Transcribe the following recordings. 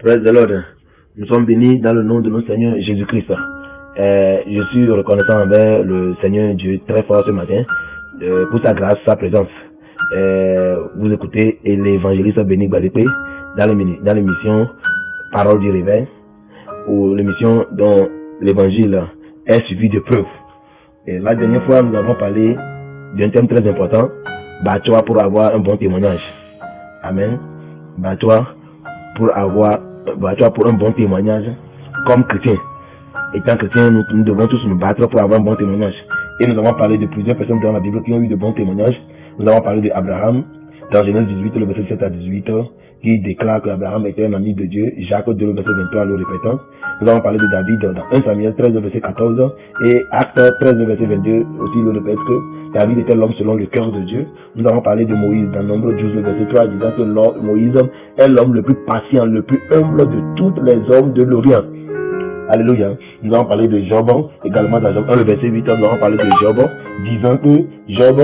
Praise the Lord. Nous sommes bénis dans le nom de notre Seigneur Jésus-Christ. Je suis reconnaissant envers le Seigneur Dieu très fort ce matin pour sa grâce, sa présence. Vous écoutez l'évangéliste Béni Gbadépé dans l'émission Parole du Réveil, ou l'émission dont l'évangile est suivi de preuves. Et la dernière fois, nous avons parlé d'un thème très important, bat-toi pour avoir un bon témoignage. Amen. Bat-toi pour un bon témoignage comme chrétien. Étant chrétien, nous devons tous nous battre pour avoir un bon témoignage. Et nous avons parlé de plusieurs personnes dans la Bible qui ont eu de bons témoignages. Nous avons parlé d'Abraham, dans Genèse 18, le verset 7 à 18, qui déclare qu'Abraham était un ami de Dieu. Jacques 2, le verset 23, le répétant. Nous avons parlé de David dans 1 Samuel 13, le verset 14, et Actes 13, le verset 22, aussi le répète que David était l'homme selon le cœur de Dieu. Nous avons parlé de Moïse dans Nombre 12, le verset 3, disant que Moïse est l'homme le plus patient, le plus humble de tous les hommes de l'Orient. Alléluia. Nous avons parlé de Job, également dans Job 1, le verset 8, nous avons parlé de Job, disant que Job,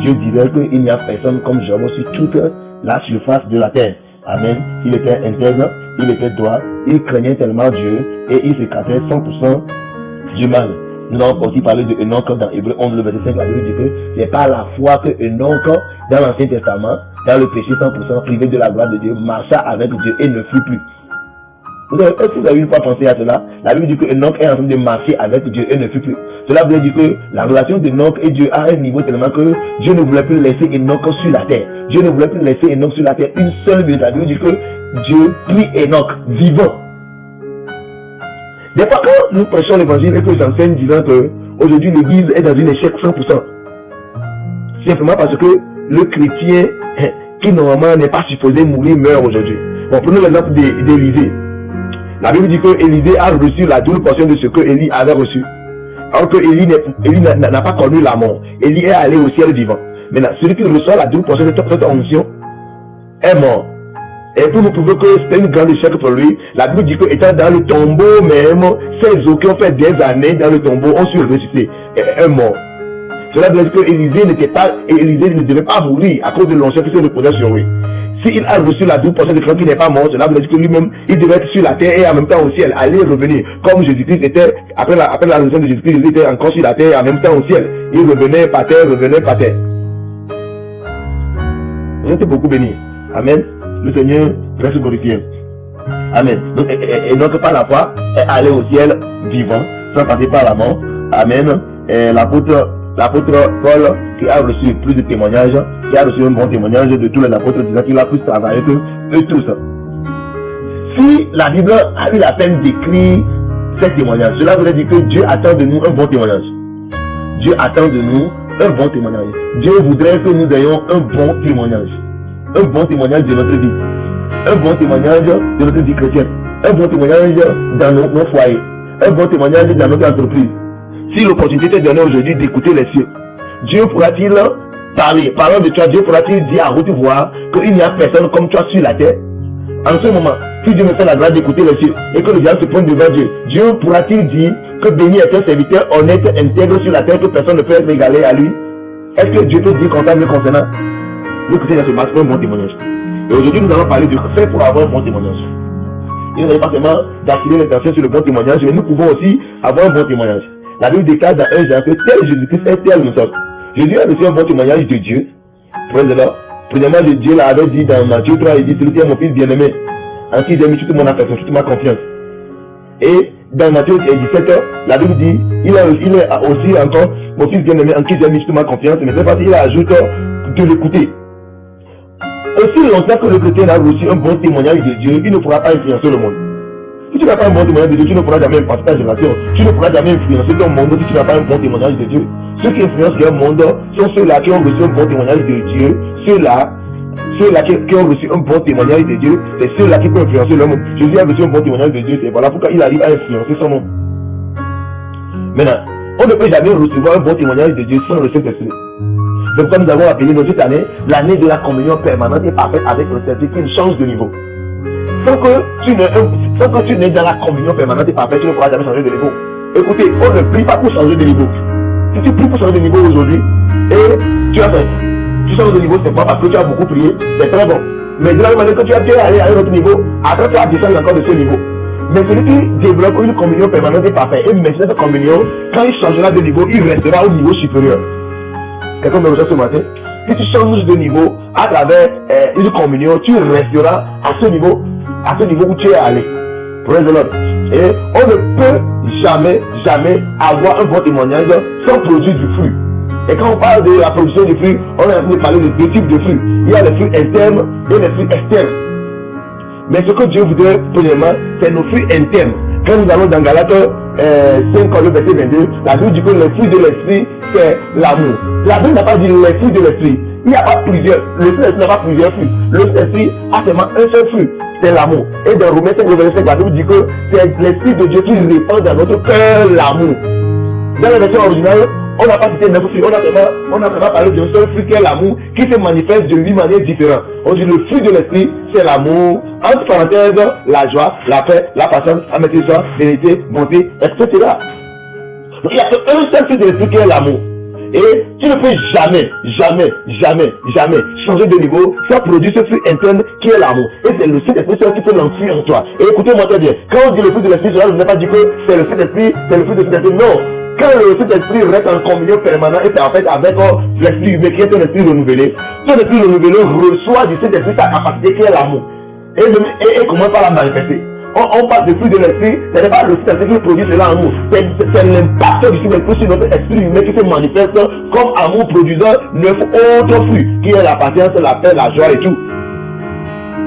Dieu disait qu'il n'y a personne comme Job sur toute la surface de la terre. Amen. Il était intègre, il était droit, il craignait tellement Dieu et il s'écartait 100% du mal. Nous avons aussi parlé de Enoch dans Hébreux 11, le verset 5, la Bible dit que c'est par la foi que Enoch, dans l'Ancien Testament, dans le péché 100%, privé de la gloire de Dieu, marcha avec Dieu et ne fut plus. Est-ce que vous avez une fois pensé à cela? La Bible dit que Enoch est en train de marcher avec Dieu et ne fut plus. Cela veut dire que la relation d'Enoch et Dieu a un niveau tellement que Dieu ne voulait plus laisser Enoch sur la terre. Dieu ne voulait plus laisser Enoch sur la terre une seule minute. Ça veut dire que Dieu prit Enoch vivant. Des fois quand nous prêchons l'évangile et que j'enseigne disant que aujourd'hui l'église est dans une échec 100%. Simplement parce que le chrétien qui normalement n'est pas supposé mourir meurt aujourd'hui. Bon, prenons l'exemple d'Élisée. La Bible dit que Élisée a reçu la double portion de ce que Élie avait reçu. Alors que Élie n'a pas connu la mort. Élie est allé au ciel vivant. Maintenant, celui qui reçoit la double portion de cette onction est mort. Et pour nous prouver que c'était une grande échec pour lui, la Bible dit qu'étant dans le tombeau même, ces eaux qui ont fait des années dans le tombeau ont su ressusciter. Et est mort. Cela veut dire que Élisée ne devait pas mourir à cause de l'onction qui se reposait sur lui. S'il a reçu la double portion de quelqu'un qui n'est pas mort, cela veut dire que lui-même, il devait être sur la terre et en même temps au ciel, aller et revenir. Comme Jésus-Christ était, après la résurrection de Jésus-Christ, il était encore sur la terre et en même temps au ciel. Il revenait par terre, Vous êtes beaucoup bénis. Amen. Le Seigneur reste glorifié. Amen. Donc, et donc par la foi, est allé au ciel vivant, sans passer par la mort. Amen. Et l'apôtre Paul, qui a reçu plus de témoignages, qui a reçu un bon témoignage de tous les apôtres, disant qu'il a plus travaillé que eux tous. Si la Bible a eu la peine d'écrire ces témoignages, cela veut dire que Dieu attend de nous un bon témoignage. Dieu attend de nous un bon témoignage. Dieu voudrait que nous ayons un bon témoignage. Un bon témoignage de notre vie. Un bon témoignage de notre vie chrétienne. Un bon témoignage dans nos foyers. Un bon témoignage dans notre entreprise. Si l'opportunité est donnée aujourd'hui d'écouter les cieux, Dieu pourra-t-il parler? Parlant de toi, Dieu pourra-t-il dire à haute voix qu'il n'y a personne comme toi sur la terre? En ce moment, si Dieu me fait la grâce d'écouter les cieux et que le diable se pointe devant Dieu, Dieu pourra-t-il dire que béni est un serviteur honnête, intègre sur la terre, que personne ne peut être égalé à lui? Est-ce que Dieu peut dire comme ça me concernant? Le chrétien se base pour un bon témoignage. Et aujourd'hui, nous allons parler de faire pour avoir un bon témoignage. Il n'est pas seulement d'attirer l'attention sur le bon témoignage, mais nous pouvons aussi avoir un bon témoignage. La Bible déclare dans 1 Jean que tel Jésus-Christ est tel nous sommes. Jésus a reçu un bon témoignage de Dieu. Premièrement, Dieu l'avait dit dans Matthieu 3, il dit, celui qui est mon fils bien-aimé, en qui j'ai mis toute mon affection, toute ma confiance. Et dans Matthieu 17, la Bible dit, il est aussi encore mon fils bien-aimé, en qui j'ai mis toute ma confiance, mais cette fois-ci, il ajoute de l'écouter. Aussi longtemps que le chrétien a reçu un bon témoignage de Dieu, il ne pourra pas influencer le monde. Si tu n'as pas un bon témoignage de Dieu, tu ne pourras jamais impacter ta génération. Tu ne pourras jamais influencer ton monde si tu n'as pas un bon témoignage de Dieu. Ceux qui influencent leur monde sont ceux-là qui ont reçu un bon témoignage de Dieu. Ceux-là qui ont reçu un bon témoignage de Dieu, c'est ceux-là qui peuvent influencer leur monde. Jésus a reçu un bon témoignage de Dieu, c'est voilà pourquoi il arrive à influencer son monde. Maintenant, on ne peut jamais recevoir un bon témoignage de Dieu sans le Saint-Esprit. Donc comme nous avons appelé notre année l'année de la communion permanente et parfaite avec le Saint-Esprit, qui change de niveau. Sans que tu n'es dans la communion permanente et parfaite, tu ne pourras jamais changer de niveau. Écoutez, on ne prie pas pour changer de niveau. Si tu pries pour changer de niveau aujourd'hui, et tu changes de niveau, c'est pas parce que tu as beaucoup prié, c'est très bon. Mais de la même manière que tu as déjà allé à un autre niveau, après tu vas descendre encore de ce niveau. Mais celui qui développe une communion permanente et parfaite, et maintenant cette communion, quand il changera de niveau, il restera au niveau supérieur. Quelqu'un me reçoit ce matin? Si tu changes de niveau à travers une communion, tu resteras à ce niveau où tu es allé. Praise the Lord. Et on ne peut jamais avoir un bon témoignage sans produire du fruit. Et quand on parle de la production du fruit, on est en train de parler de deux types de fruits. Il y a les fruits internes et les fruits externes. Mais ce que Dieu voudrait, premièrement, c'est nos fruits internes. Quand nous allons dans Galates 5, verset 22, la Bible dit que les fruits de l'esprit, c'est l'amour. La Bible n'a pas dit les fruits de l'esprit. Il n'y a pas plusieurs. Le fruit de l'esprit n'a pas plusieurs fruits. Le fruit de l'esprit a seulement un seul fruit, c'est l'amour. Et dans Romains 5, verset 5, la Bible dit que c'est l'esprit de Dieu qui répand dans notre cœur l'amour. Dans la version originale, on n'a pas cité 9 fruits, on a vraiment parlé d'un seul fruit qui est l'amour, qui se manifeste de 8 manières différentes. On dit le fruit de l'esprit, c'est l'amour, entre parenthèses, la joie, la paix, la patience, la maîtrise, vérité, bonté, etc. Donc il n'y a qu'un seul fruit de l'esprit qui est l'amour. Et tu ne peux jamais changer de niveau sans produire ce fruit interne qui est l'amour. Et c'est le fruit d'esprit qui peut l'enfuir en toi. Et écoutez-moi très bien, quand on dit le fruit de l'esprit, je ne vais pas dire que c'est le fruit d'esprit, c'est le fruit de l'esprit, non. Quand le Saint-Esprit reste en communion permanente et c'est en fait avec l'esprit humain qui est un esprit renouvelé, ton esprit renouvelé reçoit du Saint-Esprit sa capacité qui est l'amour. Et commence par la manifester. On parle de fruit de l'esprit, ce n'est pas le Saint-Esprit qui produit cela en nous, c'est l'impact du Saint-Esprit sur notre esprit humain qui se manifeste comme amour produisant 9 autres fruits, qui est la patience, la paix, la joie et tout.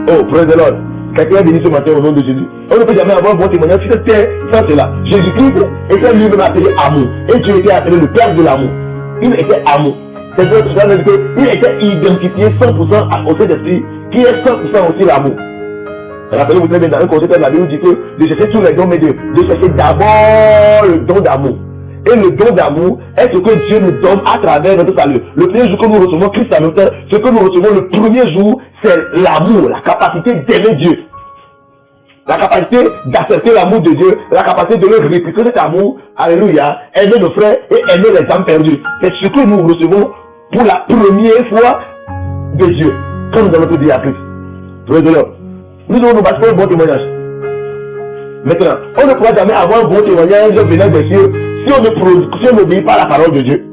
Oh, praise the Lord. Quelqu'un est béni ce matin au nom de Jésus. On ne peut jamais avoir un bon témoignage si c'était sans cela. Jésus-Christ était lui-même appelé amour. Et Dieu était appelé le Père de l'amour. Il était amour. C'est vrai qu'il était identifié 100% au Saint-Esprit, qui est 100% aussi l'amour. Rappelez-vous très bien dans un contexte de la Bible, dit que de chercher tous les dons, mais de chercher d'abord le don d'amour. Et le don d'amour est ce que Dieu nous donne à travers notre salut. Le premier jour que nous recevons Christ à notre temps, ce que nous recevons le premier jour, c'est l'amour, la capacité d'aimer Dieu. La capacité d'accepter l'amour de Dieu, la capacité de le répliquer cet amour, alléluia, aimer nos frères et aimer les âmes perdues. C'est ce que nous recevons pour la première fois de Dieu, quand nous allons te dire à Christ. Nous devons nous battre pour un bon témoignage. Maintenant, on ne pourra jamais avoir un bon témoignage venant des cieux si on n'obéit pas à la parole de Dieu.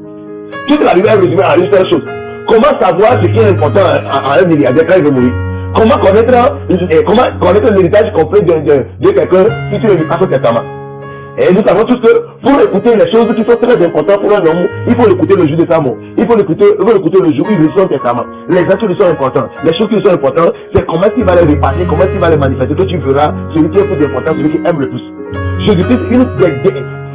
Toute la Bible est résumée en une seule chose. Comment savoir ce qui est important à un milliardaire quand il veut mourir? Comment connaître l'héritage complet de quelqu'un si tu ne lis pas son testament? Et nous savons tous que pour écouter les choses qui sont très importantes pour un homme, il faut l'écouter le jour de sa mort. Il faut l'écouter le jour où il lit son testament. Les actes qui sont importants, les choses qui sont importantes, c'est comment il va les répartir, comment il va les manifester, que tu feras celui qui est le plus important, celui qui aime le plus. Jésus-Christ,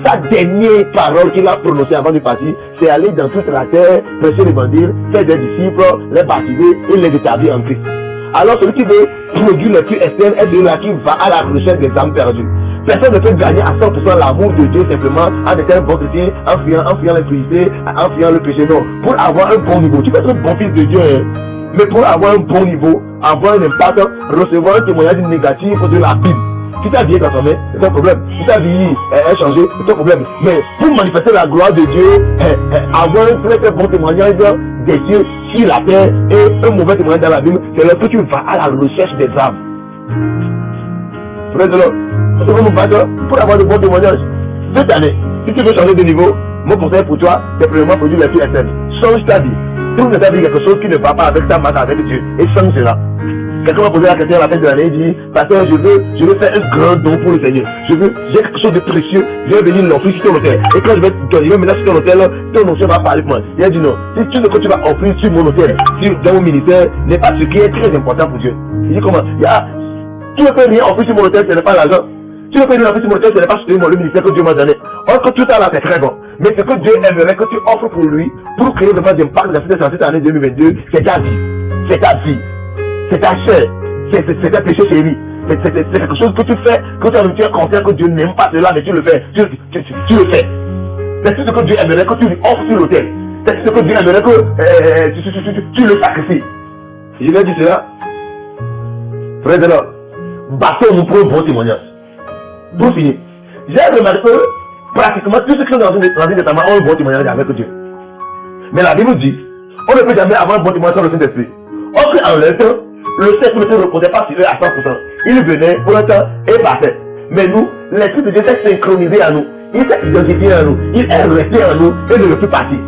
sa dernière parole qu'il a prononcée avant de partir, c'est aller dans toute la terre, prêcher l'évangile, faire des disciples, les baptiser et les établir en Christ. Alors celui qui veut produire le plus externe est celui-là qui va à la recherche des âmes perdues. Personne ne peut gagner à 100% l'amour de Dieu simplement en étant un bon chrétien, en fuyant l'impudicité, en fuyant le péché. Non, pour avoir un bon niveau, tu peux être un bon fils de Dieu, hein. Mais pour avoir un bon niveau, avoir un impact, recevoir un témoignage négatif de la Bible. Si ta vie est transformée, c'est un problème. Si ta vie est changée, c'est un problème. Mais pour manifester la gloire de Dieu, avoir un très très bon témoignage des dieux sur la terre et un mauvais témoignage dans la Bible, c'est là que tu vas à la recherche des âmes. Frère de l'homme, nous devons nous battre pour avoir de bons témoignages. Cette année, si tu veux changer de niveau, mon conseil pour toi, c'est premièrement produire les fruits externes. Change ta vie. Trouve dans ta vie quelque chose qui ne va pas avec ta marche avec Dieu et change cela. Quelqu'un m'a posé la question à la fin de l'année, il dit, pasteur, je veux faire un grand don pour le Seigneur. J'ai quelque chose de précieux, je vais venir l'offrir sur ton hôtel. Et quand je vais mettre sur ton hôtel, ton hôtel va parler pour moi. Il a dit non, si tu veux que tu vas offrir sur mon hôtel, dans mon ministère, n'est pas ce qui est très important pour Dieu. Il dit comment? Tu ne peux rien offrir sur mon hôtel, ce n'est pas l'argent. Tu ne peux rien offrir sur mon hôtel, ce n'est pas le ministère que Dieu m'a donné. Or que tout ça là, c'est très bon. Mais ce que Dieu aimerait que tu offres pour lui, pour créer vraiment d'impact dans cette année 2022, c'est ta vie. C'est ta vie. C'est ta chair, c'est ta péché chéri. C'est quelque chose que tu fais, que tu es conscient que Dieu n'aime pas cela, mais tu le fais. Tu le fais. C'est ce que Dieu aimerait que tu lui offres sur l'autel. C'est ce que Dieu aimerait que tu le sacrifies. Je vais dire cela. Frère de l'homme, battons-nous pour un bon témoignage. Pour finir, j'ai remarqué que pratiquement tous ceux qui sont dans l'Ancien Testament ont un bon témoignage avec Dieu. Mais la Bible dit, on ne peut jamais avoir un bon témoignage sans le Saint-Esprit. Or, en leur temps, Le Saint-Esprit ne se reposait pas sur eux à 100%. Il venait pour un temps et partait. Mais nous, l'Esprit de Dieu s'est synchronisé à nous. Il s'est identifié à nous. Il est resté en nous et ne veut plus partir.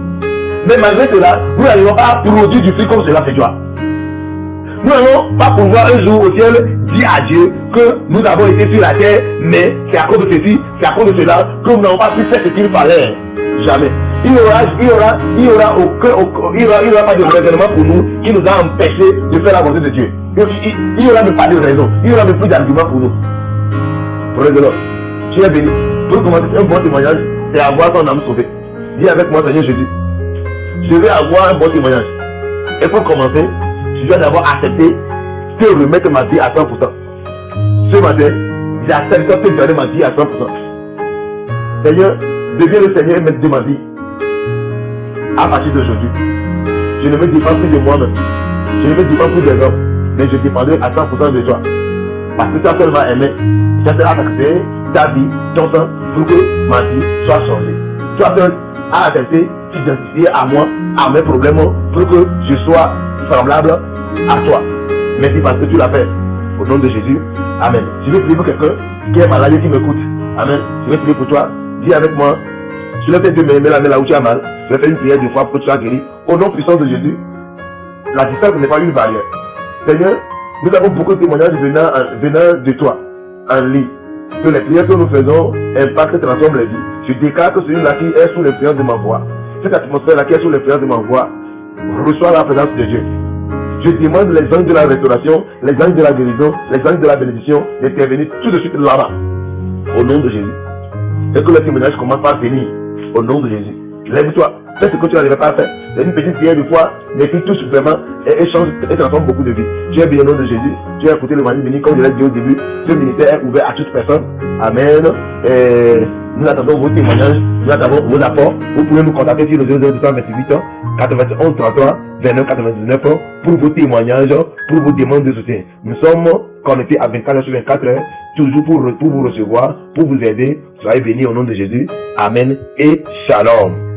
Mais malgré cela, nous n'arrivons pas à produire du fruit comme cela fait joie. Nous n'allons pas pouvoir un jour au ciel dire à Dieu que nous avons été sur la terre, mais c'est à cause de ceci, c'est à cause de cela que nous n'avons pas pu faire ce qu'il fallait. Jamais. Il n'y aura pas de raisonnement pour nous qui nous a empêchés de faire la volonté de Dieu. Il n'y aura même pas de raison. Il n'y aura même plus d'argument pour nous. Praise the Lord. Tu es béni. Pour commencer un bon témoignage, c'est avoir ton âme sauvée. Dis avec moi, Seigneur Jésus, je vais avoir un bon témoignage. Et pour commencer, je dois d'abord accepter de remettre ma vie à 100%. Ce matin, j'accepte de donner ma vie à 100%. Seigneur, deviens le Seigneur et maître de ma vie. À partir d'aujourd'hui, je ne me dépends plus de moi-même. Je ne me dépends plus des hommes, mais je dépendrai à 100% de toi. Parce que tu as seulement aimé, tu as seulement accepté ta vie, ton temps, pour que ma vie soit changée. Tu as seul à accepter, t'identifier à moi, à mes problèmes, pour que je sois semblable à toi. Merci parce que tu l'as fait. Au nom de Jésus, Amen. Je vais prier pour quelqu'un qui est malade et qui m'écoute. Amen. Je vais prier pour toi. Dis avec moi. Je vais peut-être mets la main là où tu as mal. Je vais faire une prière de foi pour que tu sois guéri. Au nom puissant de Jésus, la distance n'est pas une barrière. Seigneur, nous avons beaucoup de témoignages venant de toi, en lit. Que les prières que nous faisons impactent et transforment les vies. Je déclare que celui-là qui est sous l'influence de ma voix, cette atmosphère-là qui est sous l'influence de ma voix, reçoit la présence de Dieu. Je demande les anges de la restauration, les anges de la guérison, les anges de la bénédiction d'intervenir tout de suite là-bas. Au nom de Jésus. Et que le témoignage commence par venir. Au nom de Jésus. Lève-toi. Fais ce que tu n'arrivais pas à faire. C'est une petite prière de foi, mais qui touche vraiment et change et transforme beaucoup de vies. Tu es bien au nom de Jésus. Tu as écouté le l'évangile béni comme je l'ai dit au début. Ce ministère est ouvert à toute personne. Amen. Et nous attendons vos témoignages. Nous attendons vos apports. Vous pouvez nous contacter sur le 0228 91 33 29 99 pour vos témoignages, pour vos demandes de soutien. Nous sommes connectés à 24 heures sur 24 heures, toujours pour vous recevoir, pour vous aider. Soyez bénis au nom de Jésus. Amen et shalom.